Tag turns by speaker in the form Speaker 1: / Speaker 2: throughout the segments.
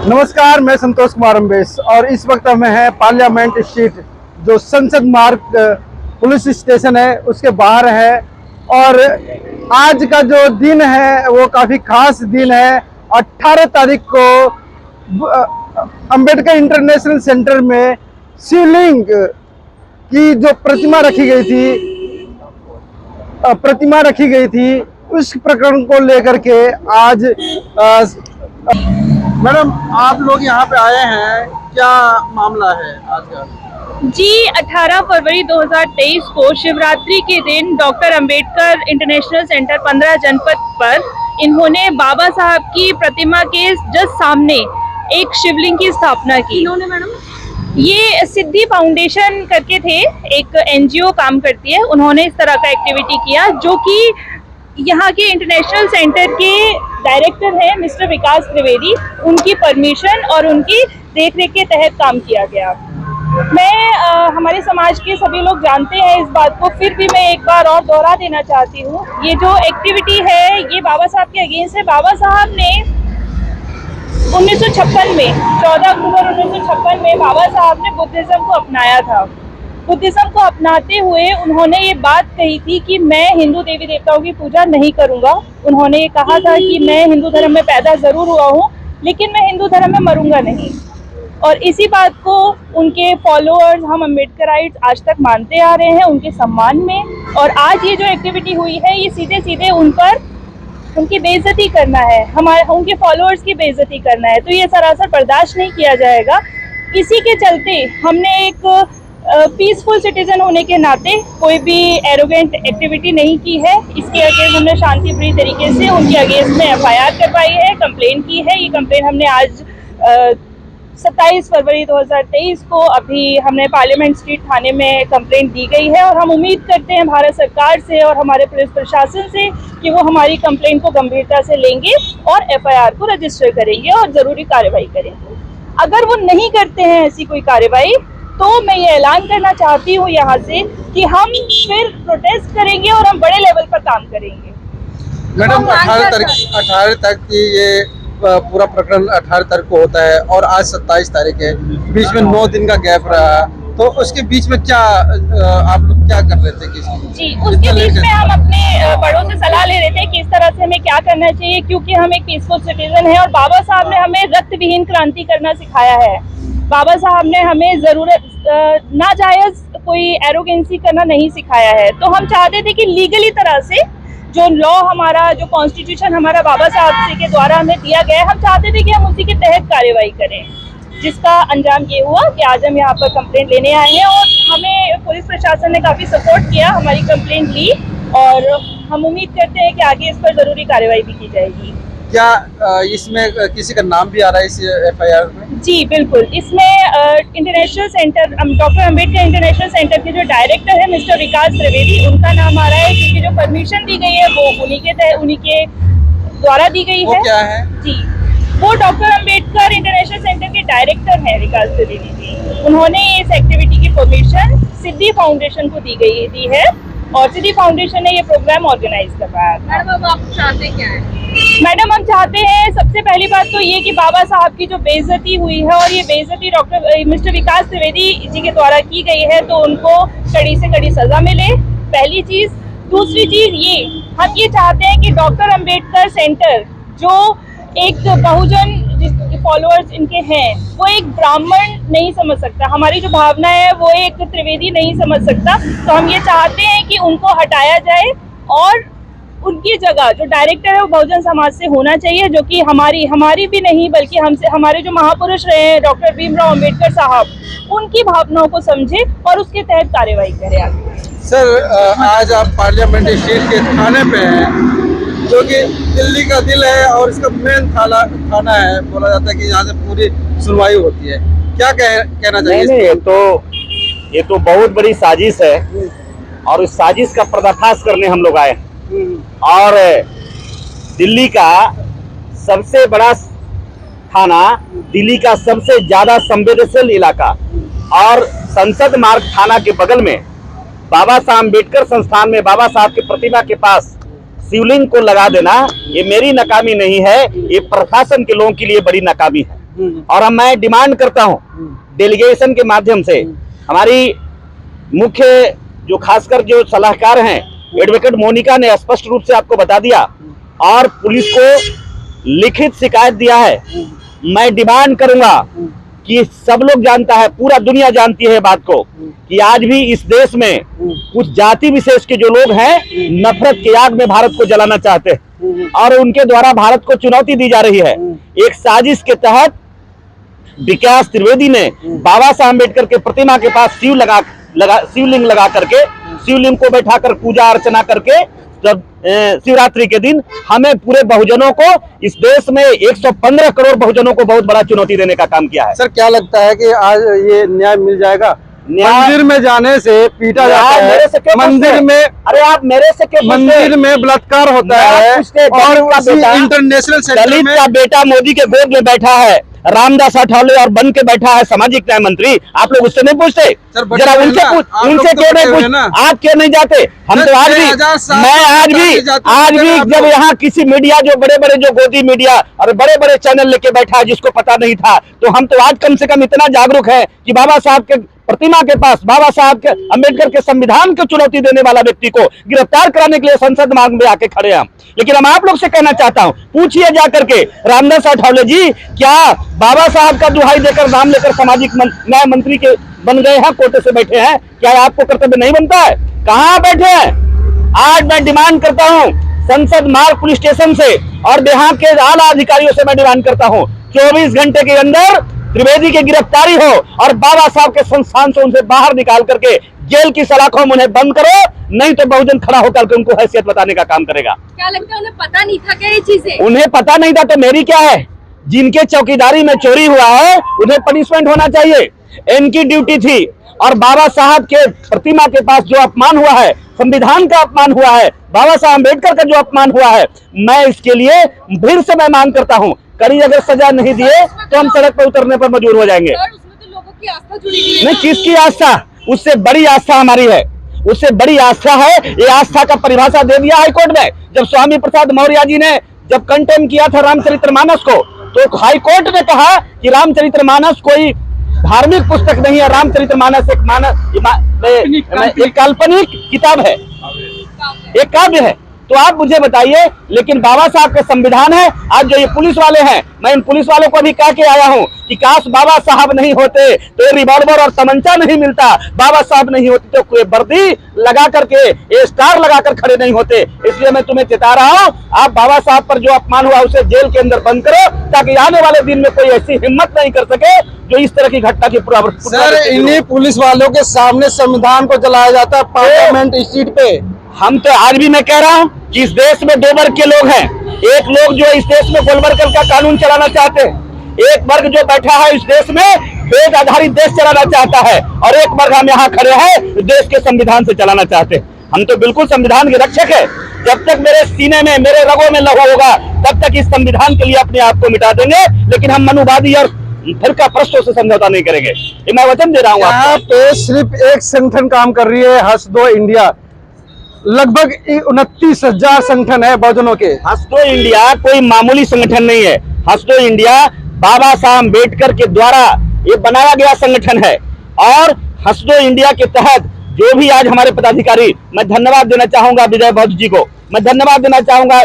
Speaker 1: नमस्कार, मैं संतोष कुमार अम्बेश और इस वक्त हमें है पार्लियामेंट स्ट्रीट जो संसद मार्ग पुलिस स्टेशन है उसके बाहर है। और आज का जो दिन है वो काफ़ी खास दिन है। 18 तारीख को अंबेडकर इंटरनेशनल सेंटर में शिवलिंग की जो प्रतिमा रखी गई थी उस प्रकरण को लेकर के आज मैडम आप लोग यहाँ पे आए हैं, क्या मामला है आज का?
Speaker 2: जी 18 फरवरी 2023 को शिवरात्रि के दिन डॉक्टर अंबेडकर इंटरनेशनल सेंटर 15 जनपद पर इन्होंने बाबा साहब की प्रतिमा के जस्ट सामने एक शिवलिंग की स्थापना की। इन्होंने मैडम ये सिद्धि फाउंडेशन करके थे, एक एनजीओ काम करती है, उन्होंने इस तरह का एक्टिविटी किया जो कि यहाँ के इंटरनेशनल सेंटर के डायरेक्टर हैं मिस्टर विकास त्रिवेदी, उनकी परमिशन और उनकी देखरेख के तहत काम किया गया। हमारे समाज के सभी लोग जानते हैं इस बात को, फिर भी मैं एक बार और दोहरा देना चाहती हूँ। ये जो एक्टिविटी है ये बाबा साहब के अगेंस्ट है। बाबा साहब ने 1956 में 14 अक्टूबर 1956 में बाबा साहब ने बुद्धिज्म को अपनाया था। बुद्धिज्म को अपनाते हुए उन्होंने ये बात कही थी कि मैं हिंदू देवी देवताओं की पूजा नहीं करूंगा। उन्होंने ये कहा था कि मैं हिंदू धर्म में पैदा जरूर हुआ हूँ लेकिन मैं हिंदू धर्म में मरूंगा नहीं। और इसी बात को उनके फॉलोअर्स, हम अम्बेडकराइट्स आज तक मानते आ रहे हैं उनके सम्मान में। और आज ये जो एक्टिविटी हुई है ये सीधे सीधे उन पर उनकी बेइज्जती करना है, उनके फॉलोअर्स की बेइज्जती करना है, तो ये सरासर बर्दाश्त नहीं किया जाएगा। इसी के चलते हमने एक पीसफुल सिटीजन होने के नाते कोई भी एरोगेंट एक्टिविटी नहीं की है। इसके अगेंस्ट हमने शांति प्रिय तरीके से उनके अगेंस्ट में एफआईआर करवाई है, कंप्लेन की है। ये कंप्लेन हमने आज 27 फरवरी 2023 को अभी हमने पार्लियामेंट स्ट्रीट थाने में कंप्लेंट दी गई है। और हम उम्मीद करते हैं भारत सरकार से और हमारे पुलिस प्रशासन से कि वो हमारी कंप्लेन को गंभीरता से लेंगे और एफआईआर को रजिस्टर करेंगे और ज़रूरी कार्रवाई करेंगे। अगर वो नहीं करते हैं ऐसी कोई कार्रवाई तो मैं ये ऐलान करना चाहती हूँ यहाँ से कि हम फिर प्रोटेस्ट करेंगे और हम बड़े लेवल पर काम करेंगे।
Speaker 1: मैडम 18 तारीख की ये पूरा प्रकरण 18 तारीख को होता है और आज 27 तारीख है, बीच में 9 दिन का गैप रहा, तो उसके बीच में क्या आप लोग क्या कर रहे थे?
Speaker 2: जी उसके बीच में हम अपने बड़ों से सलाह ले रहे थे कि इस तरह से हमें क्या करना चाहिए, क्योंकि हम एक पीसफुल सिटीजन है और बाबा साहब ने हमें रक्त विहीन क्रांति करना सिखाया है। बाबा साहब ने हमें जरूरत नाजायज कोई एरोगेंसी करना नहीं सिखाया है। तो हम चाहते थे कि लीगली तरह से जो लॉ हमारा, जो कॉन्स्टिट्यूशन हमारा बाबा साहब के द्वारा हमें दिया गया है, हम चाहते थे कि हम उसी के तहत कार्रवाई करें, जिसका अंजाम ये हुआ कि आज हम यहाँ पर कंप्लेंट लेने आए हैं। और हमें पुलिस प्रशासन ने काफ़ी सपोर्ट किया, हमारी कंप्लेंट ली और हम उम्मीद करते हैं कि आगे इस पर ज़रूरी कार्रवाई भी की जाएगी।
Speaker 1: क्या इसमें किसी का नाम भी आ रहा है इस एफआईआर में? जी
Speaker 2: बिल्कुल, इसमें international centre, doctor Ambedkar international centre के जो डायरेक्टर है मिस्टर विकास त्रिवेदी, उनका नाम आ रहा है, क्योंकि जो परमिशन दी गई है वो उन्हीं के द्वारा दी गई है।
Speaker 1: क्या है? जी
Speaker 2: वो डॉक्टर अंबेडकर इंटरनेशनल सेंटर के डायरेक्टर हैं विकास त्रिवेदी जी। उन्होंने इस एक्टिविटी की परमिशन सिद्धि फाउंडेशन को दी है और सिद्धि फाउंडेशन ने ये प्रोग्राम ऑर्गेनाइज करवाया था।
Speaker 3: मैडम अब आप चाहते क्या है?
Speaker 2: मैडम हम चाहते हैं, सबसे पहली बात तो ये कि बाबा साहब की जो बेइज्जती हुई है और ये बेइज्जती डॉक्टर मिस्टर विकास त्रिवेदी जी के द्वारा की गई है, तो उनको कड़ी से कड़ी सजा मिले, पहली चीज। दूसरी चीज ये, हम ये चाहते हैं कि डॉक्टर अंबेडकर सेंटर जो एक बहुजन जिसके फॉलोअर्स इनके हैं, वो एक ब्राह्मण नहीं समझ सकता, हमारी जो भावना है वो एक त्रिवेदी नहीं समझ सकता। तो हम ये चाहते हैं कि उनको हटाया जाए और उनकी जगह जो डायरेक्टर है वो बहुजन समाज से होना चाहिए, जो कि हमारी भी नहीं बल्कि हमसे, हमारे जो महापुरुष रहे हैं डॉक्टर भीमराव अंबेडकर साहब, उनकी भावनाओं को समझे और उसके तहत कार्रवाई करें आगे।
Speaker 1: सर आज आप पार्लियामेंट स्ट्रीट के थाने पे हैं जो कि दिल्ली का दिल है और इसका मेन थाना है, बोला जाता है कि यहाँ से पूरी सुनवाई होती है, क्या कहना चाहिए?
Speaker 4: नहीं, ये तो बहुत बड़ी साजिश है और इस साजिश का पर्दाफाश करने हम लोग आए। और दिल्ली का सबसे बड़ा थाना, दिल्ली का सबसे ज्यादा संवेदनशील इलाका और संसद मार्ग थाना के बगल में बाबा साहब अम्बेडकर संस्थान में बाबा साहब की प्रतिमा के पास शिवलिंग को लगा देना ये मेरी नाकामी नहीं है, ये प्रशासन के लोगों के लिए बड़ी नाकामी है। और अब मैं डिमांड करता हूं डेलीगेशन के माध्यम से, हमारी मुख्य जो खासकर जो सलाहकार हैं एडवोकेट मोनिका ने स्पष्ट रूप से आपको बता दिया और पुलिस को लिखित शिकायत दिया है। मैं डिमांड करूंगा कि सब लोग जानता है, पूरा दुनिया जानती है बात को कि आज भी इस देश में कुछ जाति विशेष के जो लोग हैं नफरत के आग में भारत को जलाना चाहते हैं और उनके द्वारा भारत को चुनौती दी जा रही है। एक साजिश के तहत विकास त्रिवेदी ने बाबा साहब अम्बेडकर के प्रतिमा के पास शिवलिंग लगा करके शिवलिंग को बैठाकर पूजा अर्चना करके जब शिवरात्रि के दिन हमें पूरे बहुजनों को इस देश में 115 करोड़ बहुजनों को बहुत बड़ा चुनौती देने का काम किया है।
Speaker 1: सर क्या लगता है कि आज ये न्याय मिल जाएगा? मंदिर में जाने से पीटा जाता है,
Speaker 4: मेरे से क्यों
Speaker 1: मंदिर में,
Speaker 4: अरे आप मेरे से क्यों
Speaker 1: मंदिर में बलात्कार होता है और इंटरनेशनल सेंटर में
Speaker 4: का बेटा मोदी के गोद में बैठा है, रामदास अठावले और बन के बैठा है सामाजिक न्याय मंत्री। आप लोग उससे नहीं पूछते? जरा उनसे क्यों नहीं पूछ, आप क्यों नहीं जाते? हम तो आज भी जब यहाँ किसी मीडिया जो बड़े बड़े जो गोदी मीडिया और बड़े बड़े चैनल लेके बैठा है जिसको पता नहीं था, तो हम तो आज कम से कम इतना जागरूक है कि बाबा साहब के प्रतिमा के पास बाबा साहब के अम्बेडकर के संविधान को चुनौती देने वाला व्यक्ति को गिरफ्तार कराने के लिए संसद मार्ग में आके खड़े हैं। लेकिन हम आप लोग से कहना चाहता हूं, पूछिए जाकर के रामदास अठावले जी, क्या बाबा साहब का दुहाई देकर नाम लेकर सामाजिक न्याय मंत्री के बन गए हैं, कोटे से बैठे हैं? क्या आपको कर्तव्य नहीं बनता है? कहां बैठे हैं? आज मैं डिमांड करता हूं संसद मार्ग पुलिस स्टेशन से और यहाँ के आला अधिकारियों से मैं डिमांड करता हूं 24 घंटे के अंदर त्रिवेदी की गिरफ्तारी हो और बाबा साहब के संस्थान से उनसे बाहर निकाल करके जेल की सलाखों में उन्हें बंद करो, नहीं तो बहुजन खड़ा होकर के उनको हैसियत बताने का काम करेगा।
Speaker 2: क्या लगता है उन्हें पता नहीं था क्या ये चीजें?
Speaker 4: उन्हें पता नहीं था तो मेरी क्या है? जिनके चौकीदारी में चोरी हुआ है उन्हें पनिशमेंट होना चाहिए, इनकी ड्यूटी थी। और बाबा साहब के प्रतिमा के पास जो अपमान हुआ है, संविधान का अपमान हुआ है, बाबा साहब अम्बेडकर का जो अपमान हुआ है, मैं इसके लिए फिर से मैं मांग करता हूं, कड़ी अगर सजा नहीं दिए तो हम सड़क पर उतरने पर मजबूर हो जाएंगे।
Speaker 2: उसमें तो लोगों की आस्था जुड़ी हुई है।
Speaker 4: नहीं, किसकी आस्था? उससे बड़ी आस्था हमारी है, उससे बड़ी आस्था है। ये आस्था का परिभाषा दे दिया हाईकोर्ट में। जब स्वामी प्रसाद मौर्य जी ने जब कंटेम किया था रामचरितमानस को, तो हाईकोर्ट ने कहा कि रामचरितमानस कोई धार्मिक पुस्तक नहीं है, रामचरितमानस एक काल्पनिक किताब है, एक काव्य है। तो आप मुझे बताइए, लेकिन बाबा साहब का संविधान है। आज जो ये पुलिस वाले हैं, मैं इन पुलिस वालों को भी कह के आया हूं कि काश बाबा साहब नहीं होते तो ये रिवॉल्वर और तमंचा नहीं मिलता, बाबा साहब नहीं होते तो कोई वर्दी लगा करके ये स्टार लगाकर खड़े नहीं होते। इसलिए मैं तुम्हें चेता रहा हूं, आप बाबा साहब पर जो अपमान हुआ उसे जेल के अंदर बंद करो, ताकि आने वाले दिन में कोई ऐसी हिम्मत नहीं कर सके जो इस तरह की घटना की
Speaker 1: सर, इन्हीं पुलिस वालों के सामने संविधान को जलाया जाता है पार्लियामेंट स्ट्रीट पे।
Speaker 4: हम तो आज भी मैं कह रहा हूं कि इस देश में दो वर्ग के लोग हैं। एक लोग जो इस देश में गोलबर्गर का कानून चलाना चाहते हैं, एक वर्ग जो बैठा है इस देश में वेद आधारित देश चलाना चाहता है, और एक वर्ग हम यहाँ खड़े हैं देश के संविधान से चलाना चाहते हैं। हम तो बिल्कुल संविधान के रक्षक है। जब तक मेरे सीने में, मेरे रगों में लहू होगा, तब तक इस संविधान के लिए अपने आप को मिटा देंगे। लेकिन हम मनुवादी और फिरका प्रश्नों से समझौता नहीं करेंगे, ये मैं वचन दे रहा हूँ।
Speaker 1: यहाँ पे सिर्फ एक संगठन काम कर रही है, हंस दो इंडिया। लगभग 29,000 संगठन है बहुजनों के।
Speaker 4: हंस दो इंडिया कोई मामूली संगठन नहीं है। हंस दो इंडिया बाबा साहब अम्बेडकर के द्वारा ये बनाया गया संगठन है, और हंस दो इंडिया के तहत जो भी आज हमारे पदाधिकारी, मैं धन्यवाद देना चाहूंगा विजय बौद्ध जी को, मैं धन्यवाद देना चाहूंगा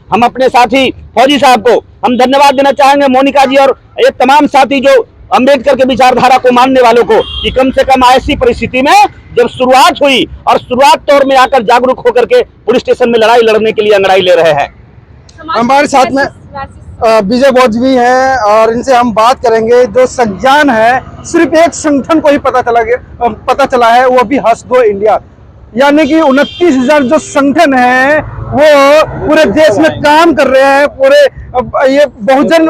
Speaker 4: हम अपने साथी फौजी साहब को, हम धन्यवाद देना चाहेंगे मोनिका जी और ये तमाम साथी जो अम्बेडकर के विचारधारा को मानने वालों को, कि कम से कम ऐसी परिस्थिति में जब शुरुआत हुई और शुरुआत तौर में आकर जागरूक होकर के पुलिस स्टेशन में लड़ाई लड़ने के लिए अंगड़ाई ले रहे हैं।
Speaker 1: हमारे साथ में विजय बौद्ध भी हैं और इनसे हम बात करेंगे। जो सज्जान है, सिर्फ एक संगठन को ही पता चला है, वो भी हंस दो इंडिया। यानी कि 29,000 जो संगठन है वो पूरे देश में काम कर रहे हैं, पूरे ये बहुजन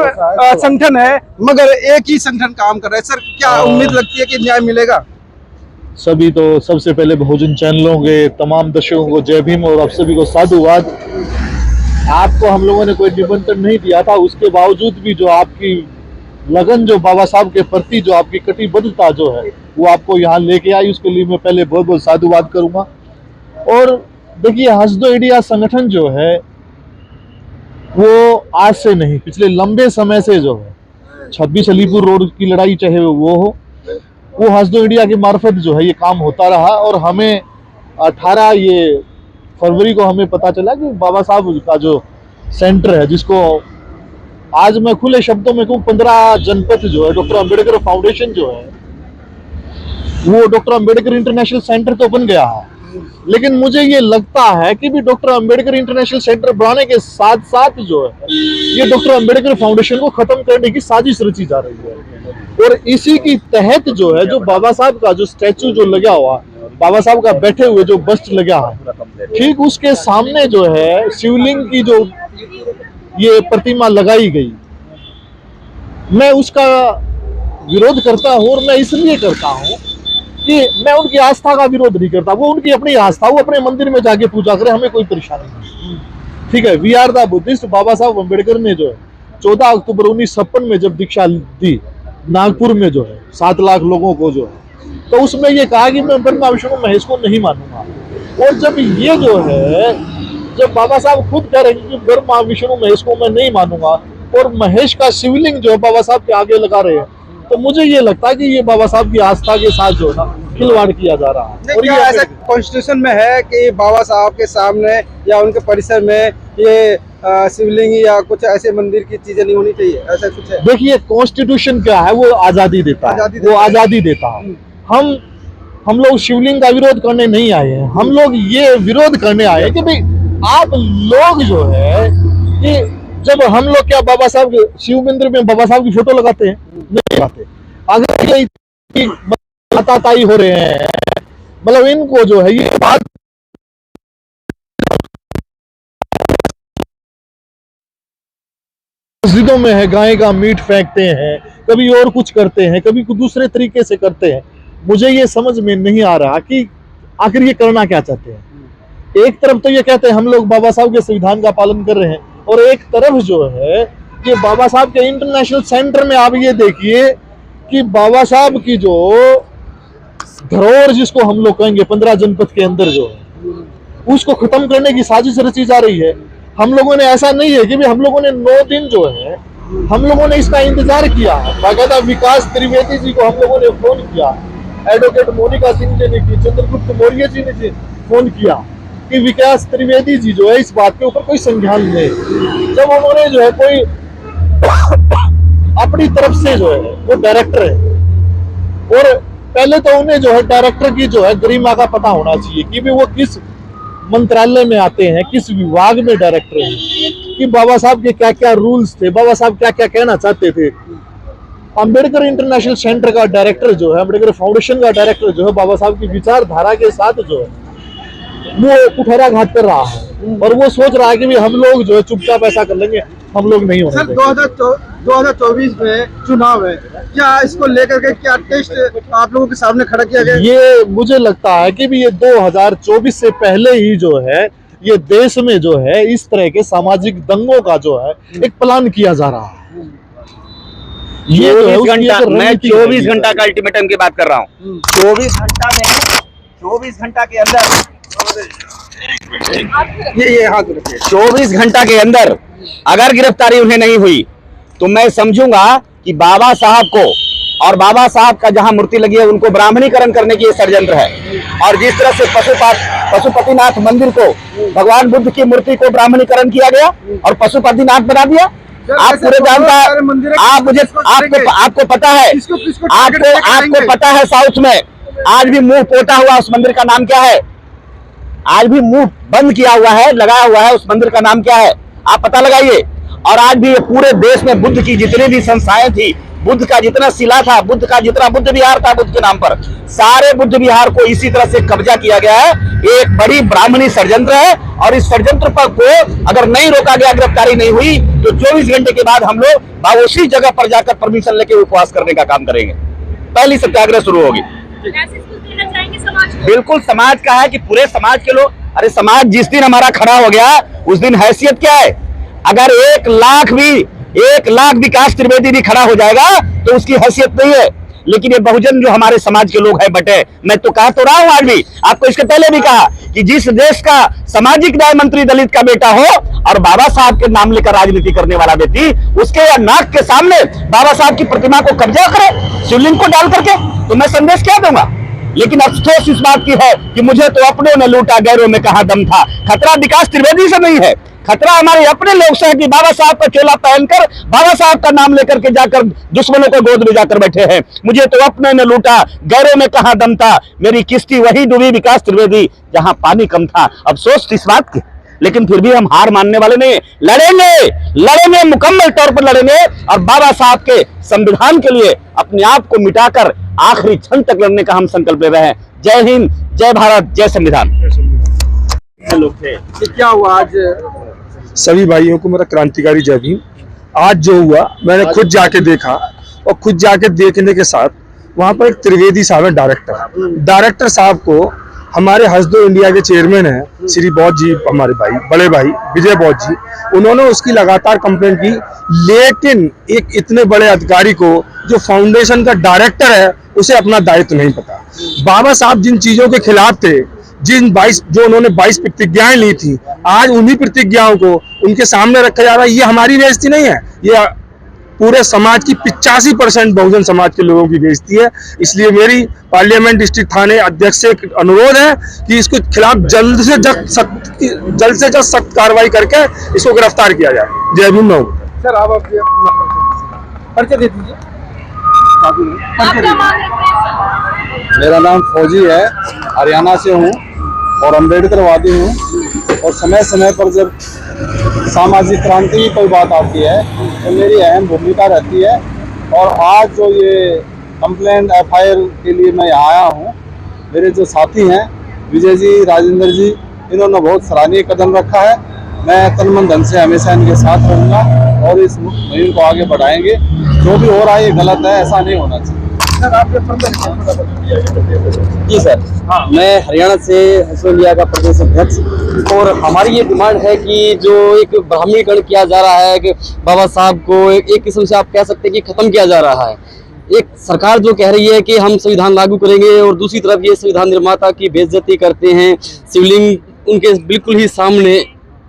Speaker 1: संगठन है, मगर एक ही संगठन काम कर रहा है। सर, क्या उम्मीद लगती है कि न्याय मिलेगा?
Speaker 3: सभी तो सबसे पहले बहुजन चैनलों के तमाम दर्शकों को जय भीम और आप सभी को साधुवाद। आपको हम लोगों ने कोई निमंत्रण नहीं दिया था, उसके बावजूद भी जो आपकी लगन, जो बाबा साहब के प्रति जो आपकी कटिबद्धता जो है वो आपको यहाँ लेके आई, उसके लिए मैं पहले बहुत बहुत साधुवाद करूंगा। और देखिए, हसदो इंडिया संगठन जो है वो आज से नहीं, पिछले लंबे समय से जो है 26 अलीपुर रोड की लड़ाई चाहे वो हो, वो हसदो इंडिया के मार्फत जो है ये काम होता रहा। और हमें 18 ये फरवरी को हमें पता चला कि बाबा साहब का जो सेंटर है, जिसको आज मैं खुले शब्दों में कहूँ 15 जनपद जो है डॉक्टर अंबेडकर फाउंडेशन जो है वो डॉक्टर अंबेडकर इंटरनेशनल सेंटर तो बन गया है, लेकिन मुझे ये लगता है कि भी डॉक्टर अंबेडकर इंटरनेशनल सेंटर बनाने के साथ साथ जो है ये डॉक्टर अंबेडकर फाउंडेशन को खत्म करने की साजिश रची जा रही है। और इसी की तहत जो है जो बाबा साहब का जो स्टैचू जो लगा हुआ, बाबा साहब का बैठे हुए जो बस्ट लगा है, ठीक उसके सामने जो है शिवलिंग की जो ये प्रतिमा लगाई गई, मैं उसका विरोध करता हूं। और मैं इसलिए करता हूं कि मैं उनकी आस्था का विरोध नहीं करता, वो उनकी अपनी आस्था, वो अपने मंदिर में जाके पूजा करे, हमें कोई परेशानी नहीं। ठीक है, वी आर द बुद्धिस्ट। बाबा साहब अम्बेडकर ने जो है 14 अक्टूबर 1956 में जब दीक्षा दी नागपुर में जो है 7 लाख लोगों को जो है, तो उसमें ये कहा कि मैं ब्रह्मा विष्णु महेश को नहीं मानूंगा। और जब ये जो है, जब बाबा साहब खुद कह रहे हैं कि ब्रह्मा विष्णु महेश को मैं नहीं मानूंगा और महेश का शिवलिंग जो है बाबा साहब के आगे लगा रहे हैं, तो मुझे ये लगता है कि ये बाबा साहब की आस्था के साथ जो है ना खिलवाड़ किया जा रहा है।
Speaker 1: और ये ऐसा कॉन्स्टिट्यूशन में है कि बाबा साहब के सामने या उनके परिसर में ये शिवलिंग या कुछ ऐसे मंदिर की चीजें नहीं होनी चाहिए, ऐसा कुछ है?
Speaker 3: देखिए, कॉन्स्टिट्यूशन क्या है, वो आजादी देता है, वो आजादी देता है। हम लोग शिवलिंग का विरोध करने नहीं आए हैं, हम लोग ये विरोध करने आए हैं कि भाई आप लोग जो है कि जब हम लोग क्या बाबा साहब शिव मंदिर में बाबा साहब की फोटो लगाते हैं? नहीं लगाते। अगर ये ताई हो रहे हैं, मतलब इनको जो है ये बात मस्जिदों में है, गाय का मीट फेंकते हैं, कभी और कुछ करते हैं, कभी कुछ दूसरे तरीके से करते हैं। मुझे ये समझ में नहीं आ रहा कि आखिर ये करना क्या चाहते हैं। एक तरफ तो ये कहते हैं हम लोग बाबा साहब के संविधान का पालन कर रहे हैं, और एक तरफ जो है कि बाबा साहब के इंटरनेशनल सेंटर में आप ये देखिए कि बाबा साहब की जो धरोहर जिसको हम लोग कहेंगे 15 जनपद के अंदर जो है उसको खत्म करने की साजिश रची जा रही है। हम लोगों ने, ऐसा नहीं है कि भी हम लोगों ने 9 दिन जो है हम लोगों ने इसका इंतजार किया है। बाकायदा विकास त्रिवेदी जी को हम लोगों ने फोन किया, एडवोकेट मोनिका सिंह जी ने की, चंद्रगुप्त मौर्य जी ने फोन किया कि विकास त्रिवेदी जी जो है इस बात के ऊपर कोई संज्ञान ले। जब उन्होंने जो है कोई अपनी तरफ से जो है वो डायरेक्टर है, और पहले तो उन्हें जो है डायरेक्टर की जो है गरिमा का पता होना चाहिए कि भी वो किस मंत्रालय में आते हैं, किस विभाग में डायरेक्टर हैं, कि बाबा साहब के क्या क्या रूल्स थे, बाबा साहब क्या क्या कहना चाहते थे। अंबेडकर इंटरनेशनल सेंटर का डायरेक्टर जो है, अंबेडकर फाउंडेशन का डायरेक्टर जो है बाबा साहब की विचारधारा के साथ जो है वो कुठहराघात कर रहा है, और वो सोच रहा है कि भी हम लोग जो है चुपचाप ऐसा कर लेंगे, हम लोग नहीं होने
Speaker 1: सर, 2024 में चुनाव है, क्या इसको लेकर के क्या टेस्ट आप लोगों के सामने खड़ा किया गया?
Speaker 3: ये मुझे लगता है कि भी ये 2024 से पहले ही जो है ये देश में जो है इस तरह के सामाजिक दंगों का जो है एक प्लान किया जा रहा है। ये जो है
Speaker 4: मैं 24 घंटा का अल्टीमेटम की बात कर रहा हूँ। 24 घंटा में, 24 घंटा के अंदर,
Speaker 1: ये हाथ रखिए,
Speaker 4: 24 घंटा के अंदर अगर गिरफ्तारी उन्हें नहीं हुई तो मैं समझूंगा कि बाबा साहब को और बाबा साहब का जहां मूर्ति लगी है उनको ब्राह्मणीकरण करने की षड्यंत्र है। और जिस तरह से पशुपतिनाथ मंदिर को भगवान बुद्ध की मूर्ति को ब्राह्मणीकरण किया गया और पशुपतिनाथ बना दिया, आप पूरे जानता है, आप मुझे आपको पता है, आपको पता है साउथ में आज भी मुंह पोता हुआ उस मंदिर का नाम क्या है? आज भी मुंह बंद किया हुआ है, लगाया हुआ है, उस मंदिर का नाम क्या है? आप पता लगाइए। और आज भी पूरे देश में बुद्ध की जितनी भी संस्थाएं थी, बुद्ध का जितना शिला था, बुद्ध का जितना बुद्ध विहार था बुद्ध के नाम पर, सारे बुद्ध विहार को इसी तरह से कब्जा किया गया है। ये एक बड़ी ब्राह्मणी षड्यंत्र है, और इस षड्यंत्र पर को अगर नहीं रोका गया, गिरफ्तारी नहीं हुई, तो 24 घंटे के बाद हम लोग उसी जगह पर जाकर परमिशन लेके उपवास करने का काम करेंगे। पहली सत्याग्रह शुरू होगी। बिल्कुल समाज का है कि पूरे समाज के लोग, अरे समाज जिस दिन हमारा खड़ा हो गया उस दिन हैसियत क्या है? अगर 1 लाख विकास त्रिवेदी भी खड़ा हो जाएगा तो उसकी हैसियत नहीं है। लेकिन ये बहुजन जो हमारे समाज के लोग हैं बटे, मैं तो कह तो रहा हूं आज भी, आपको इसके पहले भी कहा कि जिस देश का सामाजिक न्याय मंत्री दलित का बेटा हो और बाबा साहब के नाम लेकर राजनीति करने वाला व्यक्ति उसके नाक के सामने बाबा साहब की प्रतिमा को कब्जा करे शिवलिंग को डाल करके, तो मैं संदेश क्या दूंगा। लेकिन अफसोस इस बात की है कि मुझे तो अपनों ने लूटा, गैरों में कहां दम था। खतरा विकास त्रिवेदी से नहीं है, खतरा हमारे अपने लोग से है कि बाबा साहब का चोला पहनकर बाबा साहब का नाम लेकर के जाकर दुश्मनों को गोद में जाकर बैठे हैं। मुझे तो अपने ने लूटा, गैरों में कहां दम था, मेरी किश्ती वही डूबी विकास त्रिवेदी जहां पानी कम था। अफसोस इस बात की, लेकिन फिर भी हम हार मानने वाले नहीं, लड़ेंगे, मुकम्मल तौर पर लड़ेंगे और बाबा साहब के संविधान के लिए अपने आप को मिटाकर आखिरी क्षण तक लड़ने का हम संकल्प ले रहे हैं। जय हिंद, जय भारत, जय संविधान।
Speaker 1: क्या हुआ आज?
Speaker 5: सभी भाइयों को मेरा क्रांतिकारी जय भीम। आज जो हुआ मैंने खुद जाके देखा, और खुद जाके देखने के साथ वहां पर एक त्रिवेदी साहब है डायरेक्टर साहब को हमारे हंसदो इंडिया के चेयरमैन हैं श्री बौद्ध जी, हमारे भाई बड़े भाई विजय बौद्ध जी, उन्होंने उसकी लगातार कंप्लेंट की, लेकिन एक इतने बड़े अधिकारी को जो फाउंडेशन का डायरेक्टर है उसे अपना दायित्व नहीं पता। बाबा साहब जिन चीजों के खिलाफ थे, जो उन्होंने 22 प्रतिज्ञाएं ली थी, आज उन्हीं प्रतिज्ञाओं को उनके सामने रखा जा रहा है। ये हमारी बेइज्जती नहीं है, ये पूरे समाज की 85% बहुजन समाज के लोगों की बेइज्जती है। इसलिए मेरी पार्लियामेंट डिस्ट्रिक्ट थाने अध्यक्ष से एक अनुरोध है कि इसके खिलाफ जल्द से जल्द सख्त कार्रवाई करके इसको गिरफ्तार किया जाए। जय भीम।
Speaker 1: सर आप अपने परिचय दे दीजिए।
Speaker 6: मेरा नाम फौजी है, हरियाणा से हूँ और अम्बेडकरवादी हूँ, और समय समय पर जब सामाजिक क्रांति की कोई बात आती है तो मेरी अहम भूमिका रहती है। और आज जो ये कंप्लेंट FIR के लिए मैं यहाँ आया हूँ, मेरे जो साथी हैं विजय जी, राजेंद्र जी, इन्होंने बहुत सराहनीय कदम रखा है। मैं तन मन धन से हमेशा इनके साथ रहूँगा और इस मुहिम को आगे बढ़ाएंगे। जो भी हो रहा है ये गलत है, ऐसा नहीं होना चाहिए।
Speaker 1: सर आपके
Speaker 6: जी सर, मैं हरियाणा से हंसदो इंडिया का प्रदेश अध्यक्ष, और हमारी ये डिमांड है कि जो एक ब्राह्मणीकरण किया जा रहा है कि बाबा साहब को एक किस्म से आप कह सकते हैं कि खत्म किया जा रहा है। एक सरकार जो कह रही है कि हम संविधान लागू करेंगे, और दूसरी तरफ ये संविधान निर्माता की बेइज्जती करते हैं, शिवलिंग उनके बिल्कुल ही सामने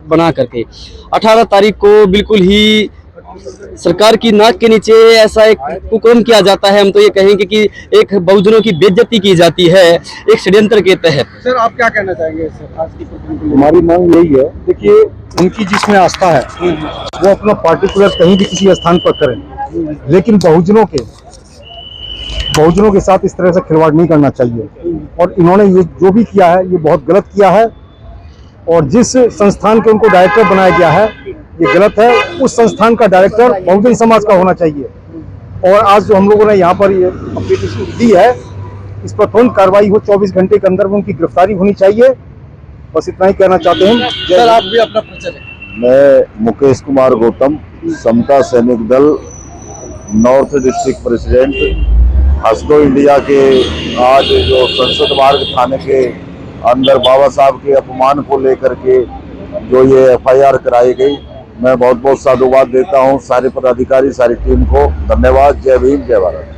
Speaker 6: बना करके। 18 तारीख को बिल्कुल ही सरकार की नाक के नीचे ऐसा एक कुकर्म किया जाता है, हम तो ये कहेंगे कि एक बहुजनों की बेइज्जती की जाती है एक षड्यंत्र के तहत।
Speaker 1: सर आप क्या कहना चाहेंगे सर आज की?
Speaker 5: हमारी मांग यही है, देखिए उनकी जिसमें आस्था है वो अपना पार्टिकुलर कहीं भी किसी स्थान पर करें, लेकिन बहुजनों के साथ इस तरह से खिलवाड़ नहीं करना चाहिए। और इन्होंने ये जो भी किया है ये बहुत गलत किया है, और जिस संस्थान के उनको डायरेक्टर बनाया गया है ये गलत है। उस संस्थान का डायरेक्टर बहुजन समाज का होना चाहिए। और आज जो हम लोगों ने यहाँ पर ये एप्लीकेशन दी है, इस पर तुरंत कार्रवाई हो, 24 घंटे के अंदर में उनकी गिरफ्तारी होनी चाहिए। बस इतना ही कहना चाहते हैं।
Speaker 1: सर आप भी अपना परिचय दें।
Speaker 3: मैं मुकेश कुमार गौतम, समता सैनिक दल नॉर्थ डिस्ट्रिक्ट प्रेसिडेंट, हंसदो इंडिया के आज जो संसद मार्ग थाने के अंदर बाबा साहब के अपमान को लेकर के जो ये FIR कराई गई, मैं बहुत बहुत साधुवाद देता हूँ सारे पदाधिकारी, सारी टीम को। धन्यवाद। जय भीम, जय भारत।